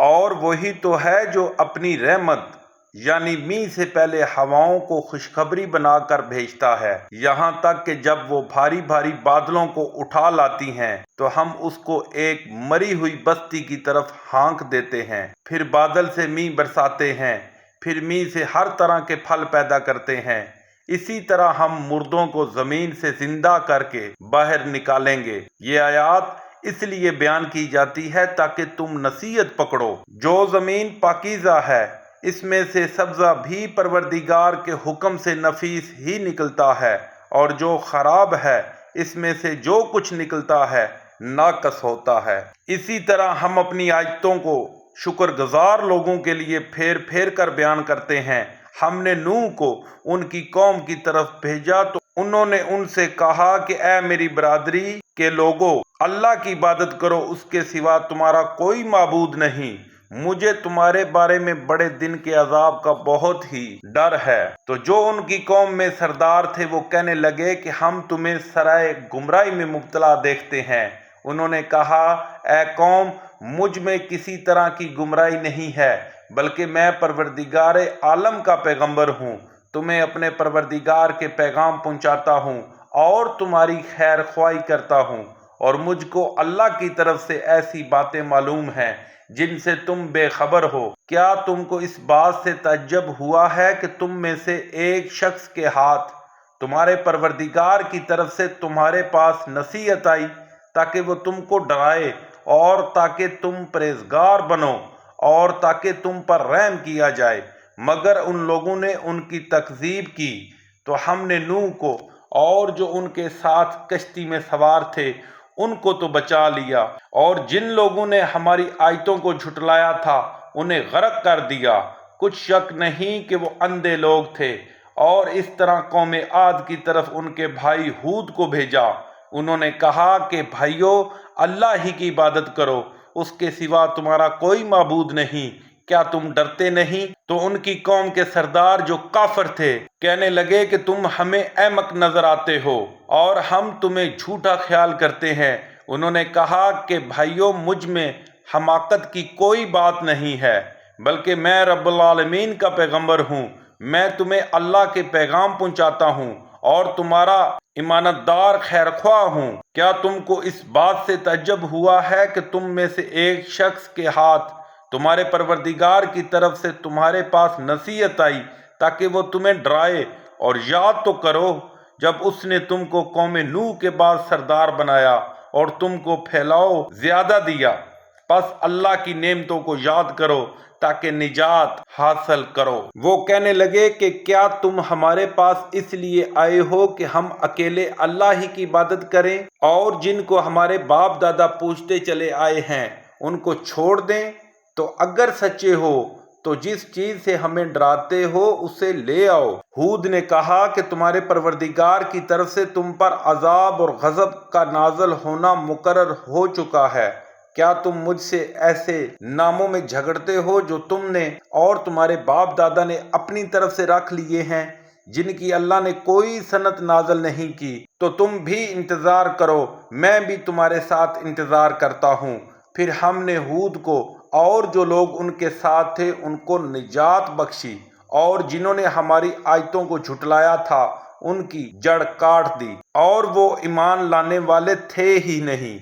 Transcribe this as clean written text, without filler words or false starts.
اور وہی تو ہے جو اپنی رحمت یعنی می سے پہلے ہواؤں کو خوشخبری بنا کر بھیجتا ہے، یہاں تک کہ جب وہ بھاری بھاری بادلوں کو اٹھا لاتی ہیں تو ہم اس کو ایک مری ہوئی بستی کی طرف ہانک دیتے ہیں، پھر بادل سے می برساتے ہیں، پھر می سے ہر طرح کے پھل پیدا کرتے ہیں۔ اسی طرح ہم مردوں کو زمین سے زندہ کر کے باہر نکالیں گے۔ یہ آیات اس لیے بیان کی جاتی ہے تاکہ تم نصیحت پکڑو۔ جو زمین پاکیزہ ہے اس میں سے سبزہ بھی پروردگار کے حکم سے نفیس ہی نکلتا ہے، اور جو خراب ہے اس میں سے جو کچھ نکلتا ہے ناقص ہوتا ہے۔ اسی طرح ہم اپنی آیتوں کو شکر گزار لوگوں کے لیے پھیر پھیر کر بیان کرتے ہیں۔ ہم نے نوح کو ان کی قوم کی طرف بھیجا تو انہوں نے ان سے کہا کہ اے میری برادری کے لوگو، اللہ کی عبادت کرو، اس کے سوا تمہارا کوئی معبود نہیں، مجھے تمہارے بارے میں بڑے دن کے عذاب کا بہت ہی ڈر ہے۔ تو جو ان کی قوم میں سردار تھے وہ کہنے لگے کہ ہم تمہیں سرائے گمراہی میں مبتلا دیکھتے ہیں۔ انہوں نے کہا اے قوم، مجھ میں کسی طرح کی گمراہی نہیں ہے، بلکہ میں پروردگار عالم کا پیغمبر ہوں، تمہیں اپنے پروردگار کے پیغام پہنچاتا ہوں اور تمہاری خیر خواہی کرتا ہوں، اور مجھ کو اللہ کی طرف سے ایسی باتیں معلوم ہیں جن سے تم بے خبر ہو۔ کیا تم کو اس بات سے تعجب ہوا ہے کہ تم میں سے ایک شخص کے ہاتھ تمہارے پروردگار کی طرف سے تمہارے پاس نصیحت آئی تاکہ وہ تم کو ڈرائے اور تاکہ تم پرہیزگار بنو اور تاکہ تم پر رحم کیا جائے؟ مگر ان لوگوں نے ان کی تکذیب کی تو ہم نے نوح کو اور جو ان کے ساتھ کشتی میں سوار تھے ان کو تو بچا لیا، اور جن لوگوں نے ہماری آیتوں کو جھٹلایا تھا انہیں غرق کر دیا۔ کچھ شک نہیں کہ وہ اندھے لوگ تھے۔ اور اس طرح قوم عاد کی طرف ان کے بھائی ہود کو بھیجا۔ انہوں نے کہا کہ بھائیو، اللہ ہی کی عبادت کرو، اس کے سوا تمہارا کوئی معبود نہیں، کیا تم ڈرتے نہیں؟ تو ان کی قوم کے سردار جو کافر تھے کہنے لگے کہ تم ہمیں احمق نظر آتے ہو اور ہم تمہیں جھوٹا خیال کرتے ہیں۔ انہوں نے کہا کہ بھائیو، مجھ میں حماقت کی کوئی بات نہیں ہے، بلکہ میں رب العالمین کا پیغمبر ہوں، میں تمہیں اللہ کے پیغام پہنچاتا ہوں اور تمہارا امانت دار خیر خواہ ہوں۔ کیا تم کو اس بات سے تعجب ہوا ہے کہ تم میں سے ایک شخص کے ہاتھ تمہارے پروردگار کی طرف سے تمہارے پاس نصیحت آئی تاکہ وہ تمہیں ڈرائے؟ اور یاد تو کرو جب اس نے تم کو قوم نوح کے بعد سردار بنایا اور تم کو پھیلاؤ زیادہ دیا، پس اللہ کی نعمتوں کو یاد کرو تاکہ نجات حاصل کرو۔ وہ کہنے لگے کہ کیا تم ہمارے پاس اس لیے آئے ہو کہ ہم اکیلے اللہ ہی کی عبادت کریں اور جن کو ہمارے باپ دادا پوجتے چلے آئے ہیں ان کو چھوڑ دیں؟ تو اگر سچے ہو تو جس چیز سے ہمیں ڈراتے ہو اسے لے آؤ۔ ہود نے کہا کہ تمہارے پروردگار کی طرف سے تم پر عذاب اور غضب کا نازل ہونا مقرر ہو چکا ہے۔ کیا تم مجھ سے ایسے ناموں میں جھگڑتے ہو جو تم نے اور تمہارے باپ دادا نے اپنی طرف سے رکھ لیے ہیں، جن کی اللہ نے کوئی سنت نازل نہیں کی؟ تو تم بھی انتظار کرو، میں بھی تمہارے ساتھ انتظار کرتا ہوں۔ پھر ہم نے ہود کو اور جو لوگ ان کے ساتھ تھے ان کو نجات بخشی، اور جنہوں نے ہماری آیتوں کو جھٹلایا تھا ان کی جڑ کاٹ دی، اور وہ ایمان لانے والے تھے ہی نہیں۔